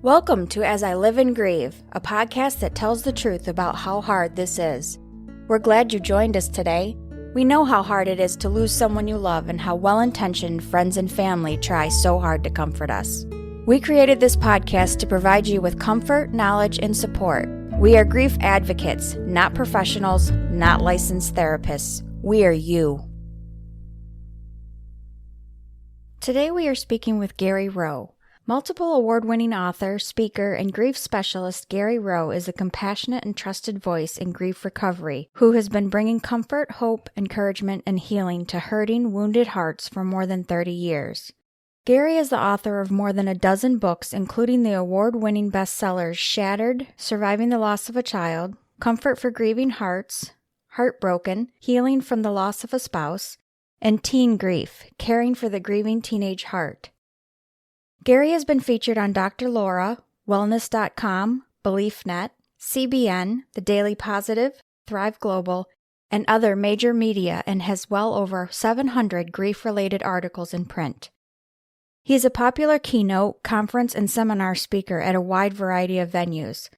Welcome to As I Live and Grieve, a podcast that tells the truth about how hard this is. We're glad you joined us today. We know how hard it is to lose someone you love and how well-intentioned friends and family try so hard to comfort us. We created this podcast to provide you with comfort, knowledge, and support. We are grief advocates, not professionals, not licensed therapists. We are you. Today we are speaking with Gary Roe. Multiple award-winning author, speaker, and grief specialist Gary Roe is a compassionate and trusted voice in grief recovery who has been bringing comfort, hope, encouragement, and healing to hurting, wounded hearts for more than 30 years. Gary is the author of more than a dozen books, including the award-winning bestsellers Shattered, Surviving the Loss of a Child, Comfort for Grieving Hearts, Heartbroken, Healing from the Loss of a Spouse, and Teen Grief, Caring for the Grieving Teenage Heart. Gary has been featured on Dr. Laura, Wellness.com, BeliefNet, CBN, The Daily Positive, Thrive Global, and other major media and has well over 700 grief-related articles in print. He is a popular keynote, conference, and seminar speaker at a wide variety of venues.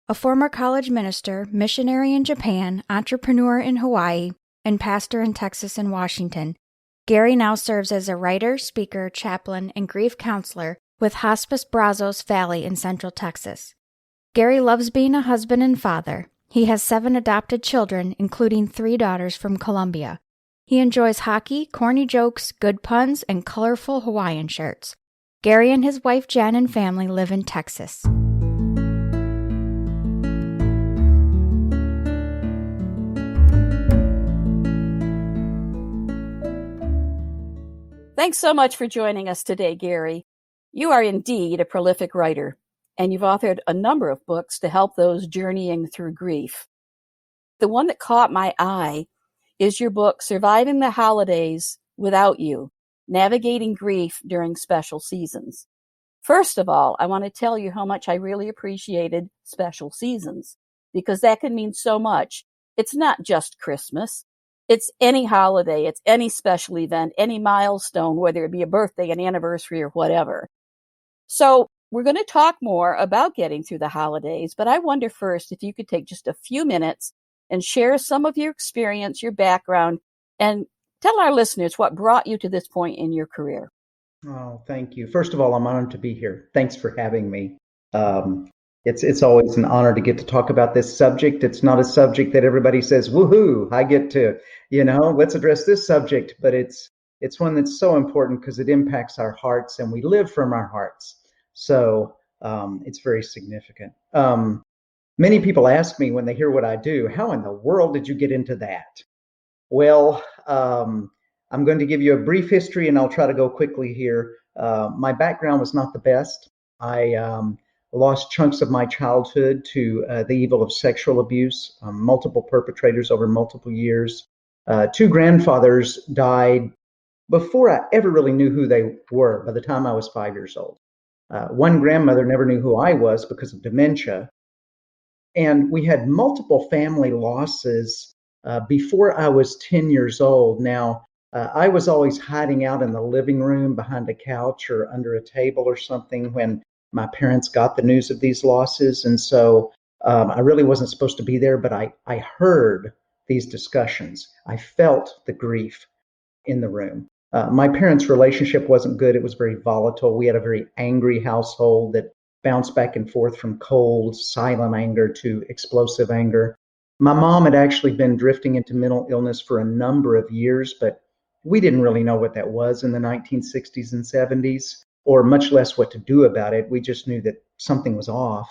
A former college minister, missionary in Japan, entrepreneur in Hawaii, and pastor in Texas and Washington, Gary now serves as a writer, speaker, chaplain, and grief counselor with Hospice Brazos Valley in Central Texas. Gary loves being a husband and father. He has 7 adopted children, including 3 daughters from Colombia. He enjoys hockey, corny jokes, good puns, and colorful Hawaiian shirts. Gary and his wife Jen and family live in Texas. Thanks so much for joining us today, Gary. You are indeed a prolific writer, and you've authored a number of books to help those journeying through grief. The one that caught my eye is your book, Surviving the Holidays Without You, Navigating Grief During Special Seasons. First of all, I want to tell you how much I really appreciated special seasons, because that can mean so much. It's not just Christmas. It's any holiday, it's any special event, any milestone, whether it be a birthday, an anniversary, or whatever. So we're going to talk more about getting through the holidays, but I wonder first if you could take just a few minutes and share some of your experience, your background, and tell our listeners what brought you to this point in your career. Oh, thank you. First of all, I'm honored to be here. Thanks for having me. It's always an honor to get to talk about this subject. It's not a subject that everybody says, woohoo, I get to, let's address this subject. But it's one that's so important because it impacts our hearts and we live from our hearts. So it's very significant. Many people ask me when they hear what I do, how in the world did you get into that? Well, I'm going to give you a brief history and I'll try to go quickly here. My background was not the best. I lost chunks of my childhood to the evil of sexual abuse, multiple perpetrators over multiple years. 2 grandfathers died before I ever really knew who they were by the time I was 5 years old. One grandmother never knew who I was because of dementia. And we had multiple family losses before I was 10 years old. Now, I was always hiding out in the living room behind a couch or under a table or something when my parents got the news of these losses. And so I really wasn't supposed to be there, but I heard these discussions. I felt the grief in the room. My parents' relationship wasn't good. It was very volatile. We had a very angry household that bounced back and forth from cold, silent anger to explosive anger. My mom had actually been drifting into mental illness for a number of years, but we didn't really know what that was in the 1960s and 70s, or much less what to do about it. We just knew that something was off.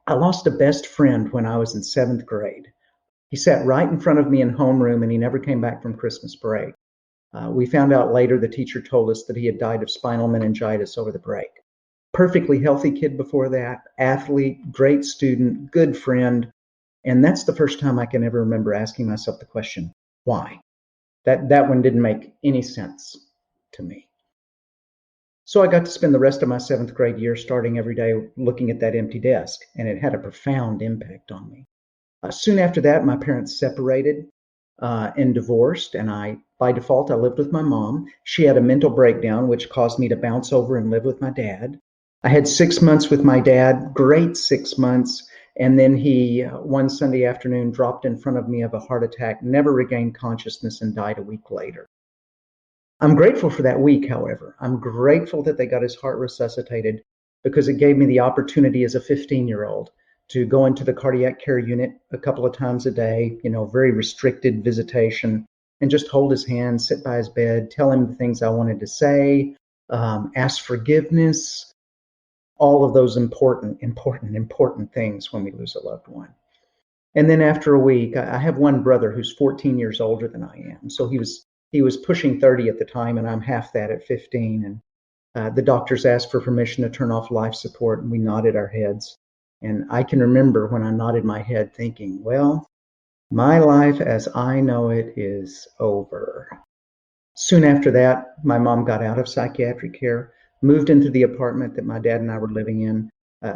I lost a best friend when I was in 7th grade. He sat right in front of me in homeroom and he never came back from Christmas break. We found out later the teacher told us that he had died of spinal meningitis over the break. Perfectly healthy kid before that, athlete, great student, good friend. And that's the first time I can ever remember asking myself the question, why? That one didn't make any sense to me. So I got to spend the rest of my 7th grade year starting every day looking at that empty desk, and it had a profound impact on me. Soon after that, my parents separated and divorced, and by default, I lived with my mom. She had a mental breakdown, which caused me to bounce over and live with my dad. I had 6 months with my dad, great 6 months. And then he, one Sunday afternoon, dropped in front of me of a heart attack, never regained consciousness, and died a week later. I'm grateful for that week, however. I'm grateful that they got his heart resuscitated because it gave me the opportunity as a 15-year-old to go into the cardiac care unit a couple of times a day, very restricted visitation, and just hold his hand, sit by his bed, tell him the things I wanted to say, ask forgiveness, all of those important things when we lose a loved one. And then after a week, I have one brother who's 14 years older than I am. So he was pushing 30 at the time, and I'm half that at 15. And the doctors asked for permission to turn off life support, and we nodded our heads. And I can remember when I nodded my head thinking, well, my life as I know it is over. Soon after that, my mom got out of psychiatric care, moved into the apartment that my dad and I were living in.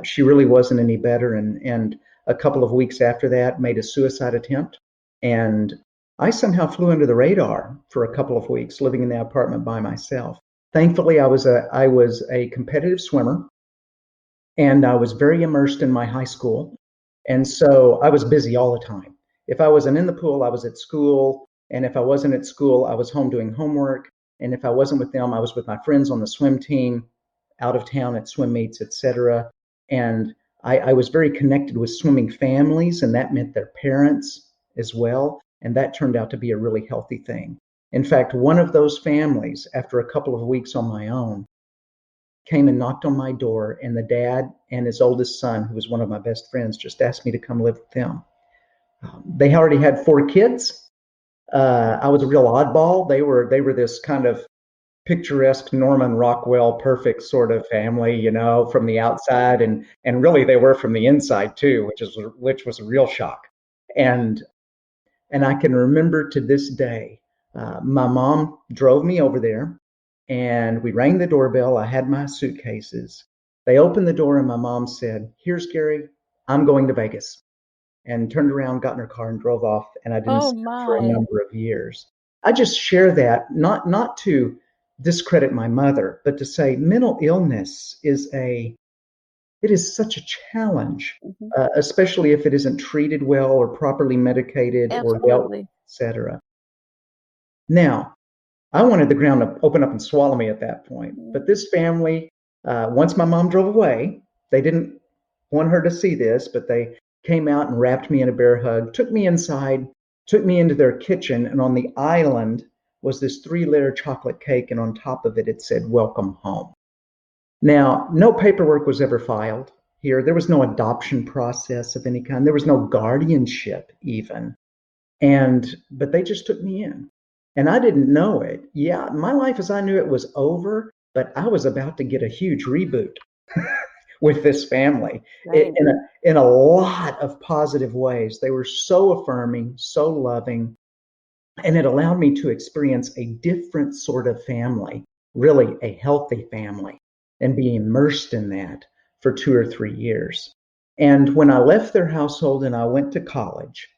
She really wasn't any better. And a couple of weeks after that, made a suicide attempt. And I somehow flew under the radar for a couple of weeks, living in the apartment by myself. Thankfully, I was a competitive swimmer, and I was very immersed in my high school. And so I was busy all the time. If I wasn't in the pool, I was at school. And if I wasn't at school, I was home doing homework. And if I wasn't with them, I was with my friends on the swim team, out of town at swim meets, etc. And I was very connected with swimming families, and that meant their parents as well. And that turned out to be a really healthy thing. In fact, one of those families, after a couple of weeks on my own, came and knocked on my door, and the dad and his oldest son, who was one of my best friends, just asked me to come live with them. They already had 4 kids. I was a real oddball. They were this kind of picturesque Norman Rockwell, perfect sort of family, from the outside, and really they were from the inside too, which was a real shock. And I can remember to this day, my mom drove me over there, and we rang the doorbell. I had my suitcases. They opened the door, and my mom said, "Here's Gary. I'm going to Vegas." And turned around, got in her car, and drove off. And I didn't Oh see her for a my. number of years. I just share that not to discredit my mother, but to say mental illness it is such a challenge, Mhm. especially if it isn't treated well or properly medicated or dealt with, Absolutely. etc. Now, I wanted the ground to open up and swallow me at that point. But this family, once my mom drove away, they didn't want her to see this, but they came out and wrapped me in a bear hug, took me inside, took me into their kitchen, and on the island was this 3-layer chocolate cake, and on top of it, it said, "Welcome home." Now, no paperwork was ever filed here. There was no adoption process of any kind. There was no guardianship even. But they just took me in. And I didn't know it. Yeah, my life as I knew it was over, but I was about to get a huge reboot with this family Right. in a lot of positive ways. They were so affirming, so loving, and it allowed me to experience a different sort of family, really a healthy family, and be immersed in that for 2 or 3 years. And when I left their household and I went to college,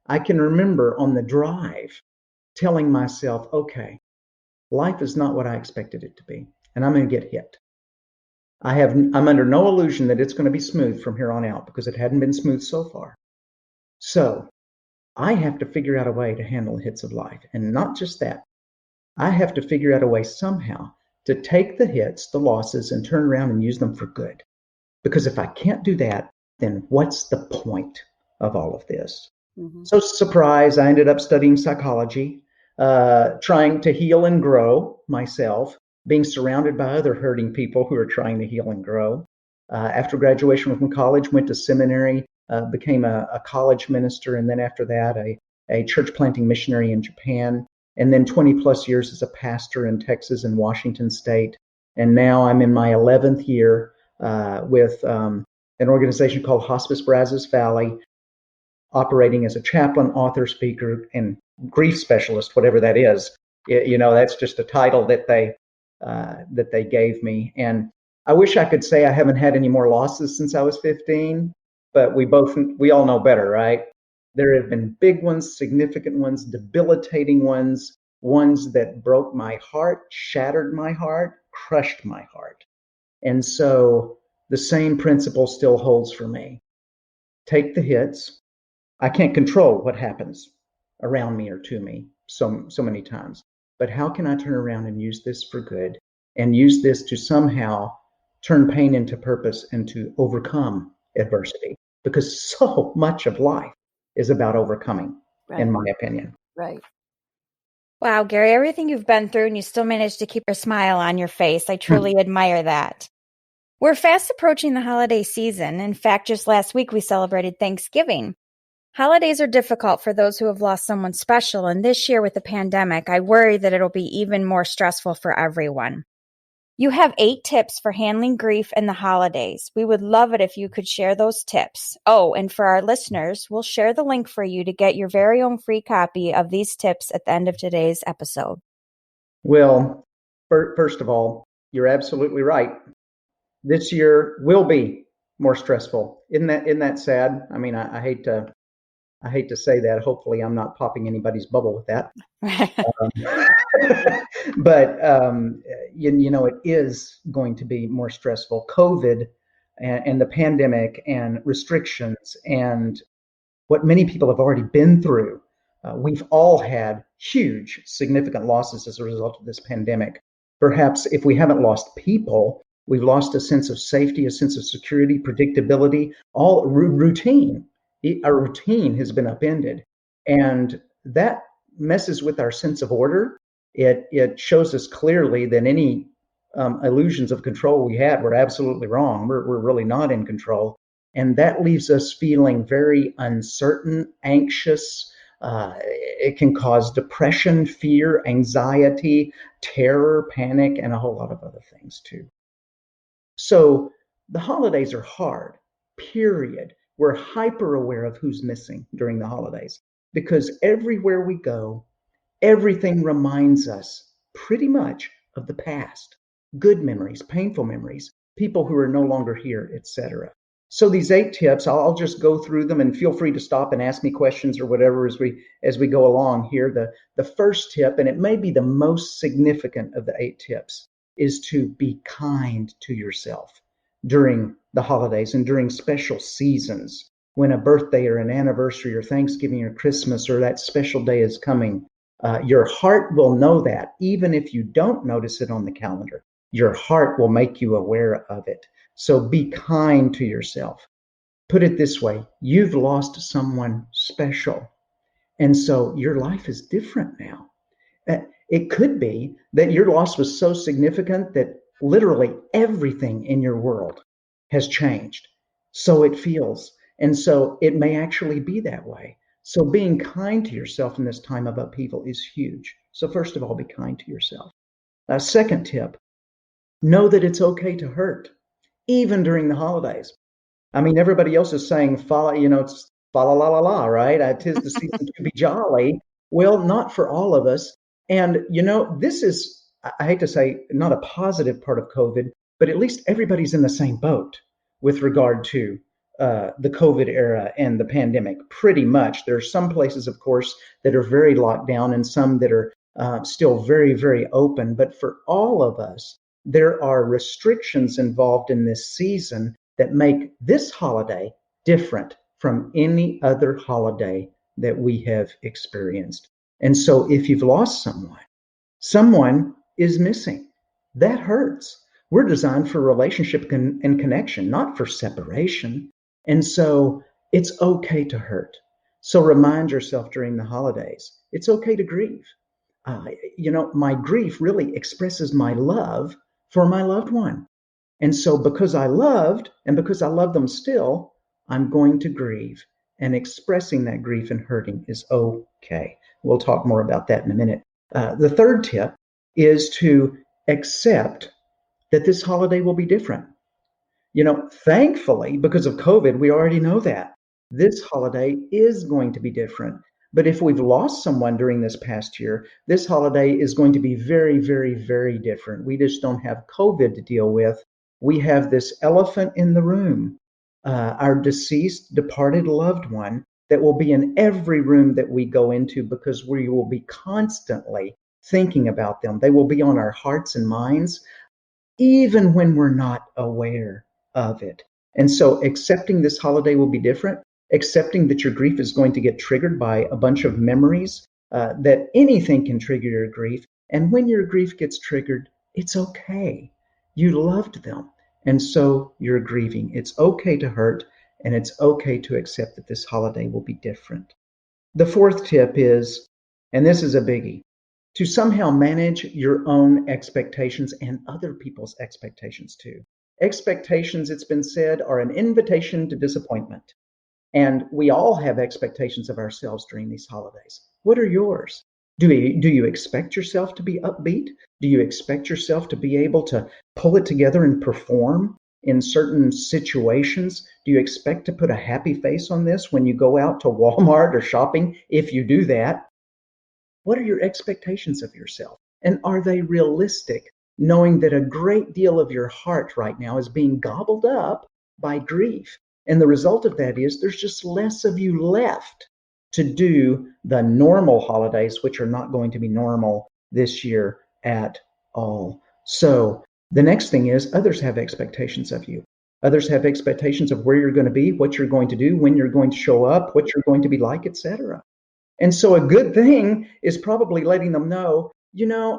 I can remember on the drive telling myself, okay, life is not what I expected it to be, and I'm going to get hit. I'm under no illusion that it's going to be smooth from here on out because it hadn't been smooth so far. So I have to figure out a way to handle the hits of life. And not just that, I have to figure out a way somehow to take the hits, the losses, and turn around and use them for good. Because if I can't do that, then what's the point of all of this? Mhm. So, surprise, I ended up studying psychology, trying to heal and grow myself, being surrounded by other hurting people who are trying to heal and grow. After graduation from college, went to seminary, became a college minister, and then after that, a church planting missionary in Japan, and then 20 plus years as a pastor in Texas and Washington State. And now I'm in my 11th year with an organization called Hospice Brazos Valley, operating as a chaplain, author, speaker, and grief specialist, whatever that is. That's just a title that they gave me. And I wish I could say I haven't had any more losses since I was 15, but we all know better, right? There have been big ones, significant ones, debilitating ones that broke my heart, shattered my heart, crushed my heart. And so the same principle still holds for me. Take the hits. I can't control what happens around me or to me so many times. But how can I turn around and use this for good and use this to somehow turn pain into purpose and to overcome adversity? Because so much of life is about overcoming, in my opinion. Right. Wow, Gary, everything you've been through and you still managed to keep a smile on your face. I truly admire that. We're fast approaching the holiday season. In fact, just last week we celebrated Thanksgiving. Holidays are difficult for those who have lost someone special, and this year with the pandemic, I worry that it'll be even more stressful for everyone. You have 8 tips for handling grief in the holidays. We would love it if you could share those tips. Oh, and for our listeners, we'll share the link for you to get your very own free copy of these tips at the end of today's episode. Well, first of all, you're absolutely right. This year will be more stressful. Isn't that sad? I mean, I hate to say that. Hopefully, I'm not popping anybody's bubble with that. But it is going to be more stressful. COVID and the pandemic and restrictions and what many people have already been through. We've all had huge, significant losses as a result of this pandemic. Perhaps if we haven't lost people, we've lost a sense of safety, a sense of security, predictability, all routine. Our routine has been upended, and that messes with our sense of order. It shows us clearly that any illusions of control we had were absolutely wrong. We're really not in control, and that leaves us feeling very uncertain, anxious. It can cause depression, fear, anxiety, terror, panic, and a whole lot of other things too. So the holidays are hard, period. We're hyper aware of who's missing during the holidays because everywhere we go, everything reminds us pretty much of the past, good memories, painful memories, people who are no longer here, etc. So these 8 tips, I'll just go through them, and feel free to stop and ask me questions or whatever as we go along here. The first tip, and it may be the most significant of the 8 tips, is to be kind to yourself during the holidays and during special seasons when a birthday or an anniversary or Thanksgiving or Christmas or that special day is coming. Your heart will know that, even if you don't notice it on the calendar. Your heart will make you aware of it. So be kind to yourself. Put it this way, you've lost someone special, and so your life is different now. It could be that your loss was so significant that literally everything in your world has changed. So it feels, and so it may actually be that way. So being kind to yourself in this time of upheaval is huge. So first of all, be kind to yourself. Second tip, know that it's okay to hurt, even during the holidays. I mean, everybody else is saying, it's fa la la la la, right? 'Tis the season to be jolly. Well, not for all of us. And, this is, I hate to say, not a positive part of COVID, but at least everybody's in the same boat with regard to the COVID era and the pandemic. Pretty much. There are some places, of course, that are very locked down and some that are still very, very open. But for all of us, there are restrictions involved in this season that make this holiday different from any other holiday that we have experienced. And so if you've lost someone is missing. That hurts. We're designed for relationship and connection, not for separation. And so it's okay to hurt. So remind yourself during the holidays, it's okay to grieve. My grief really expresses my love for my loved one. And so because I loved and because I love them still, I'm going to grieve. And expressing that grief and hurting is okay. We'll talk more about that in a minute. The third tip is to accept that this holiday will be different. Thankfully, because of COVID, we already know that this holiday is going to be different. But if we've lost someone during this past year, this holiday is going to be very, very, very different. We just don't have COVID to deal with. We have this elephant in the room, our deceased, departed loved one that will be in every room that we go into because we will be constantly thinking about them. They will be on our hearts and minds, even when we're not aware of it. And so accepting this holiday will be different, accepting that your grief is going to get triggered by a bunch of memories, that anything can trigger your grief. And when your grief gets triggered, it's okay. You loved them. And so you're grieving. It's okay to hurt, and it's okay to accept that this holiday will be different. The fourth tip is, and this is a biggie, to somehow manage your own expectations and other people's expectations too. Expectations, it's been said, are an invitation to disappointment. And we all have expectations of ourselves during these holidays. What are yours? Do you expect yourself to be upbeat? Do you expect yourself to be able to pull it together and perform in certain situations? Do you expect to put a happy face on this when you go out to Walmart or shopping? If you do that, what are your expectations of yourself? And are they realistic, knowing that a great deal of your heart right now is being gobbled up by grief? And the result of that is there's just less of you left to do the normal holidays, which are not going to be normal this year at all. So the next thing is others have expectations of you. Others have expectations of where you're going to be, what you're going to do, when you're going to show up, what you're going to be like, etc. And so a good thing is probably letting them know,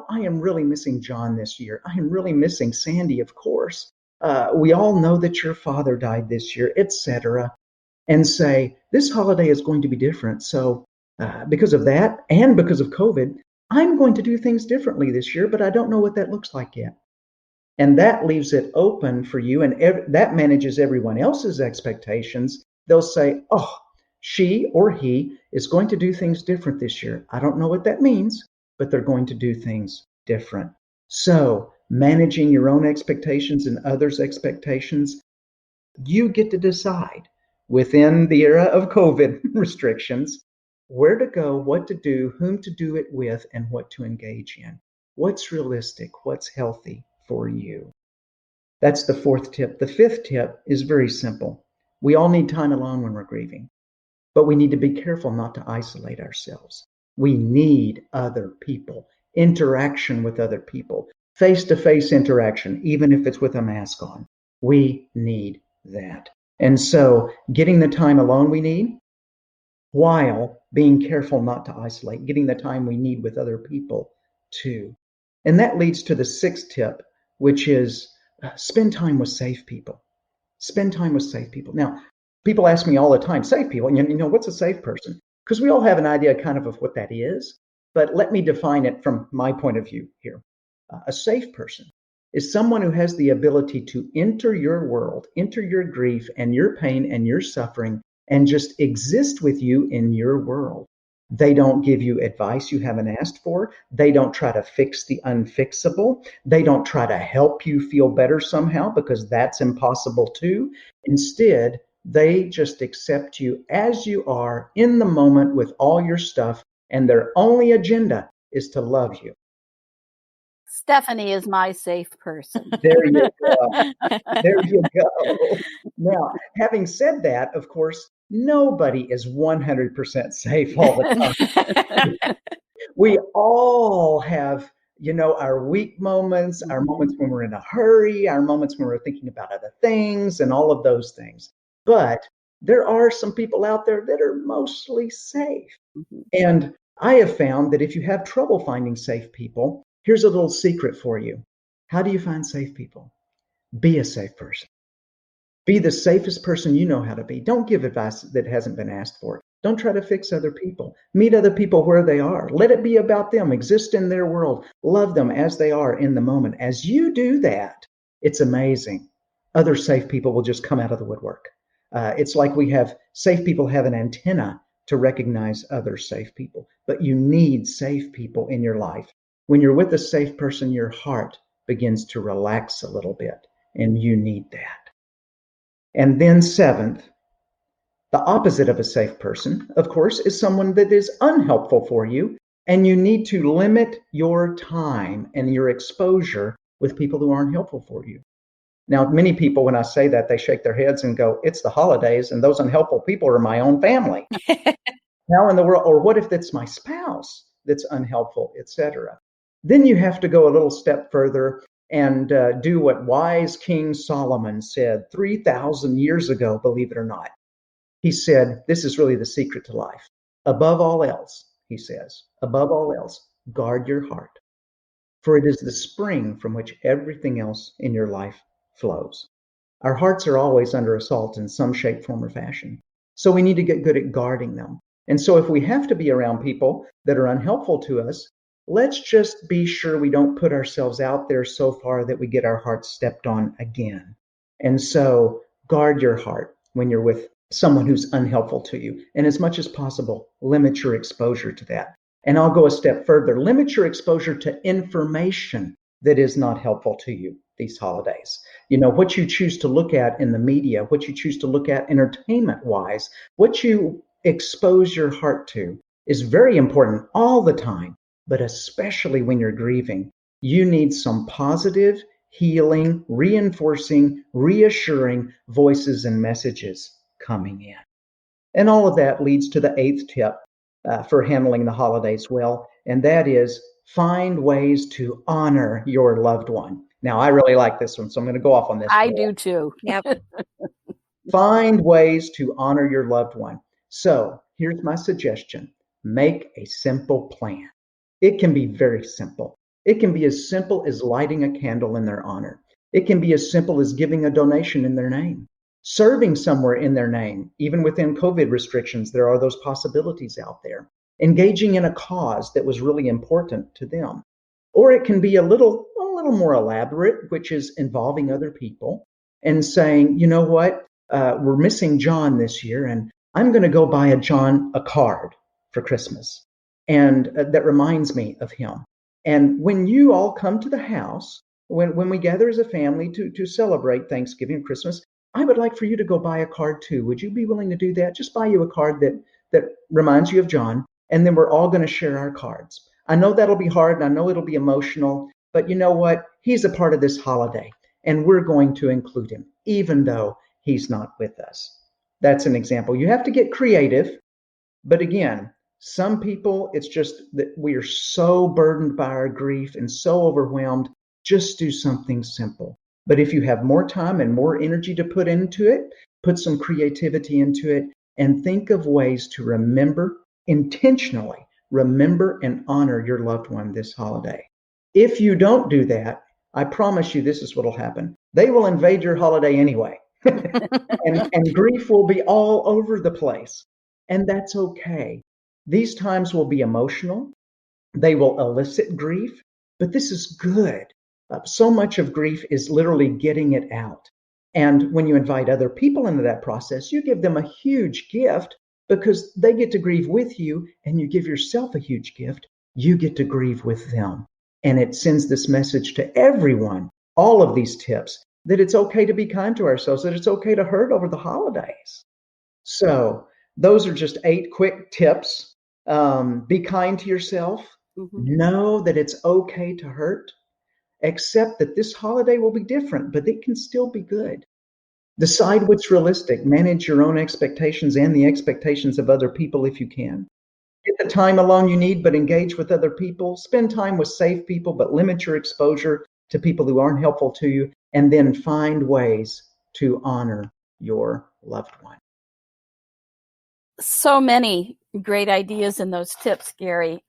I am really missing John this year. I am really missing Sandy, of course. We all know that your father died this year, etc. And say, this holiday is going to be different. So because of that and because of COVID, I'm going to do things differently this year, but I don't know what that looks like yet. And that leaves it open for you, and that manages everyone else's expectations. They'll say, oh, she or he is going to do things different this year. I don't know what that means, but they're going to do things different. So managing your own expectations and others' expectations, you get to decide within the era of COVID restrictions, where to go, what to do, whom to do it with, and what to engage in. What's realistic? What's healthy for you? That's the fourth tip. The fifth tip is very simple. We all need time alone when we're grieving, but we need to be careful not to isolate ourselves. We need other people, interaction with other people, face-to-face interaction, even if it's with a mask on. We need that. And so getting the time alone we need, while being careful not to isolate, getting the time we need with other people too. And that leads to the sixth tip, which is spend time with safe people. Spend time with safe people. Now, people ask me all the time, safe people, what's a safe person? Because we all have an idea kind of what that is. But let me define it from my point of view here. A safe person is someone who has the ability to enter your world, enter your grief and your pain and your suffering, and just exist with you in your world. They don't give you advice you haven't asked for. They don't try to fix the unfixable. They don't try to help you feel better somehow, because that's impossible too. Instead, they just accept you as you are in the moment with all your stuff, and their only agenda is to love you. Stephanie is my safe person. There you go. There you go. Now, having said that, of course, nobody is 100% safe all the time. We all have, our weak moments, our moments when we're in a hurry, our moments when we're thinking about other things and all of those things. But there are some people out there that are mostly safe. Mm-hmm. And I have found that if you have trouble finding safe people, here's a little secret for you. How do you find safe people? Be a safe person. Be the safest person you know how to be. Don't give advice that hasn't been asked for. Don't try to fix other people. Meet other people where they are. Let it be about them. Exist in their world. Love them as they are in the moment. As you do that, it's amazing. Other safe people will just come out of the woodwork. It's like safe people have an antenna to recognize other safe people. But you need safe people in your life. When you're with a safe person, your heart begins to relax a little bit, and you need that. And then seventh, the opposite of a safe person, of course, is someone that is unhelpful for you, and you need to limit your time and your exposure with people who aren't helpful for you. Now, many people, when I say that, they shake their heads and go, it's the holidays, and those unhelpful people are my own family. How in the world, or what if it's my spouse that's unhelpful, etc.? Then you have to go a little step further and do what wise King Solomon said 3,000 years ago, believe it or not. He said, this is really the secret to life. Above all else, he says, above all else, guard your heart, for it is the spring from which everything else in your life flows. Our hearts are always under assault in some shape, form, or fashion. So we need to get good at guarding them. And so if we have to be around people that are unhelpful to us, let's just be sure we don't put ourselves out there so far that we get our hearts stepped on again. And so guard your heart when you're with someone who's unhelpful to you. And as much as possible, limit your exposure to that. And I'll go a step further. Limit your exposure to information that is not helpful to you these holidays. You know, what you choose to look at in the media, what you choose to look at entertainment-wise, what you expose your heart to is very important all the time, but especially when you're grieving. You need some positive, healing, reinforcing, reassuring voices and messages coming in. And all of that leads to the 8th tip for handling the holidays well, and that is find ways to honor your loved one. Now, I really like this one, so I'm going to go off on this. I do too. Yep. Find ways to honor your loved one. So here's my suggestion. Make a simple plan. It can be very simple. It can be as simple as lighting a candle in their honor. It can be as simple as giving a donation in their name, serving somewhere in their name. Even within COVID restrictions, there are those possibilities out there. Engaging in a cause that was really important to them. Or it can be a little more elaborate, which is involving other people and saying, you know what, we're missing John this year, and I'm going to go buy John a card for Christmas. And that reminds me of him. And when you all come to the house, when we gather as a family to celebrate Thanksgiving and Christmas, I would like for you to go buy a card too. Would you be willing to do that? Just buy you a card that reminds you of John, and then we're all going to share our cards. I know that'll be hard, and I know it'll be emotional, but you know what? He's a part of this holiday, and we're going to include him, even though he's not with us. That's an example. You have to get creative, but again, some people, it's just that we are so burdened by our grief and so overwhelmed. Just do something simple. But if you have more time and more energy to put into it, put some creativity into it, and think of ways to intentionally remember and honor your loved one this holiday. If you don't do that, I promise you this is what will happen. They will invade your holiday anyway. and grief will be all over the place. And that's okay. These times will be emotional. They will elicit grief, but this is good. So much of grief is literally getting it out. And when you invite other people into that process, you give them a huge gift because they get to grieve with you, and you give yourself a huge gift. You get to grieve with them. And it sends this message to everyone, all of these tips, that it's okay to be kind to ourselves, that it's okay to hurt over the holidays. So those are just 8 quick tips. Be kind to yourself. Mm-hmm. Know that it's okay to hurt. Accept that this holiday will be different, but it can still be good. Decide what's realistic. Manage your own expectations and the expectations of other people if you can. Get the time alone you need, but engage with other people. Spend time with safe people, but limit your exposure to people who aren't helpful to you. And then find ways to honor your loved one. So many great ideas in those tips, Gary.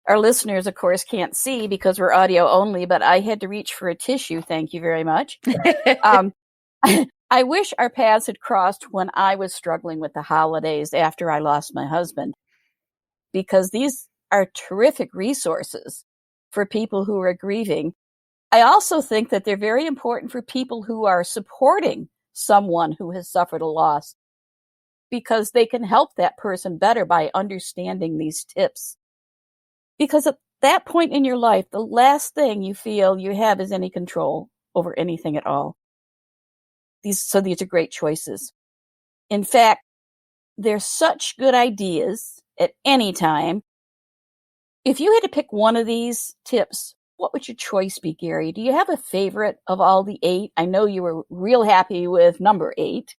Our listeners, of course, can't see because we're audio only, but I had to reach for a tissue. Thank you very much. I wish our paths had crossed when I was struggling with the holidays after I lost my husband, because these are terrific resources for people who are grieving. I also think that they're very important for people who are supporting someone who has suffered a loss, because they can help that person better by understanding these tips. Because at that point in your life, the last thing you feel you have is any control over anything at all. These are great choices. In fact, they're such good ideas at any time. If you had to pick one of these tips, what would your choice be, Gary? Do you have a favorite of all the 8? I know you were real happy with number 8.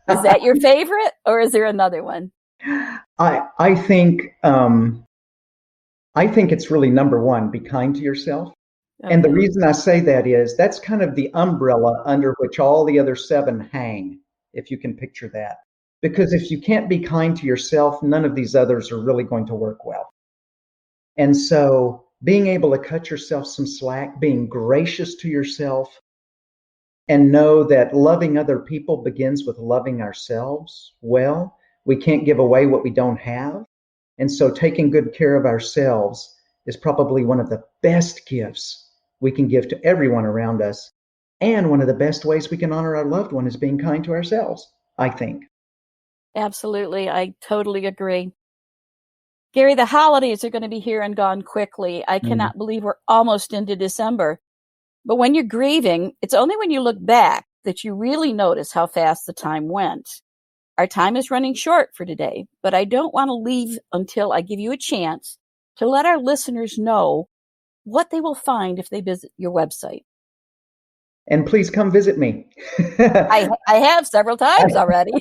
Is that your favorite, or is there another one? I think it's really number 1, be kind to yourself. And the Okay. reason I say that is that's kind of the umbrella under which all the other 7 hang, if you can picture that. Because if you can't be kind to yourself, none of these others are really going to work well. And so being able to cut yourself some slack, being gracious to yourself, and know that loving other people begins with loving ourselves well. We can't give away what we don't have. And so taking good care of ourselves is probably one of the best gifts we can give to everyone around us. And one of the best ways we can honor our loved one is being kind to ourselves, I think. Absolutely. I totally agree. Gary, the holidays are going to be here and gone quickly. I cannot believe we're almost into December. But when you're grieving, it's only when you look back that you really notice how fast the time went. Our time is running short for today, but I don't want to leave until I give you a chance to let our listeners know what they will find if they visit your website. And please come visit me. I have several times already.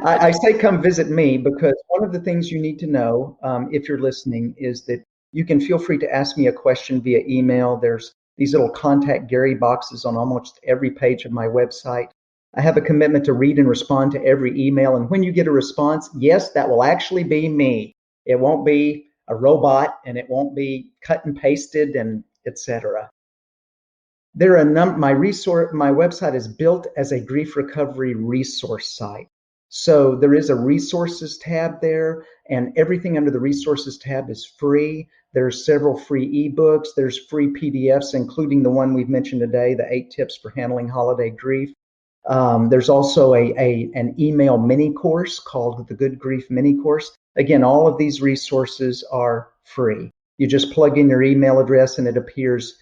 I say come visit me because one of the things you need to know, if you're listening, is that you can feel free to ask me a question via email. There's these little contact Gary boxes on almost every page of my website. I have a commitment to read and respond to every email. And when you get a response, yes, that will actually be me. It won't be a robot, and it won't be cut and pasted and etc. There are my website is built as a grief recovery resource site. So there is a resources tab there, and everything under the resources tab is free. There's several free ebooks. There's free PDFs, including the one we've mentioned today, the 8 tips for handling holiday grief. There's also an email mini course called the Good Grief Mini Course. Again, all of these resources are free. You just plug in your email address and it appears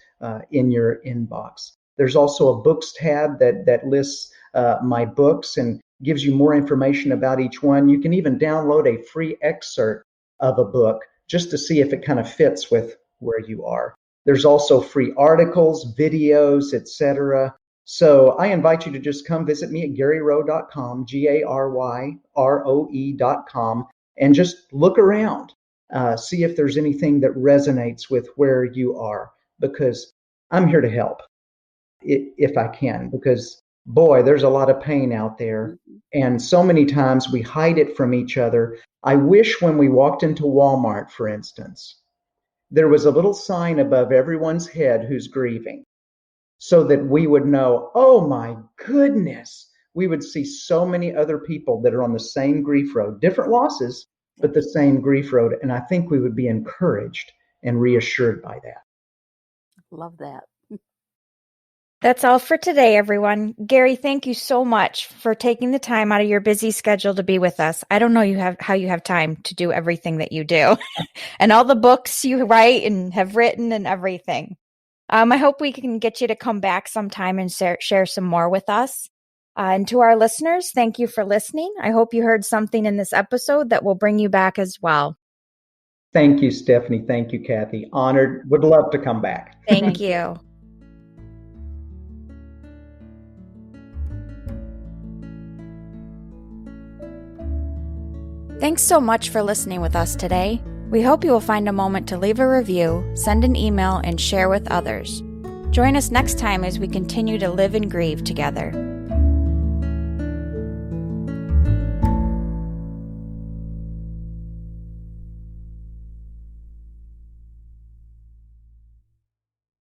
in your inbox. There's also a books tab that lists my books and gives you more information about each one. You can even download a free excerpt of a book just to see if it kind of fits with where you are. There's also free articles, videos, etc. So I invite you to just come visit me at GaryRoe.com, GaryRoe.com, and just look around, see if there's anything that resonates with where you are, because I'm here to help if I can, because boy, there's a lot of pain out there. And so many times we hide it from each other. I wish when we walked into Walmart, for instance, there was a little sign above everyone's head who's grieving, so that we would know, oh my goodness, we would see so many other people that are on the same grief road, different losses, but the same grief road. And I think we would be encouraged and reassured by that. Love that. That's all for today, everyone. Gary, thank you so much for taking the time out of your busy schedule to be with us. I don't know how you have time to do everything that you do and all the books you write and have written and everything. I hope we can get you to come back sometime and share some more with us. And to our listeners, thank you for listening. I hope you heard something in this episode that will bring you back as well. Thank you, Stephanie. Thank you, Kathy. Honored. Would love to come back. Thank you. Thanks so much for listening with us today. We hope you will find a moment to leave a review, send an email, and share with others. Join us next time as we continue to live and grieve together.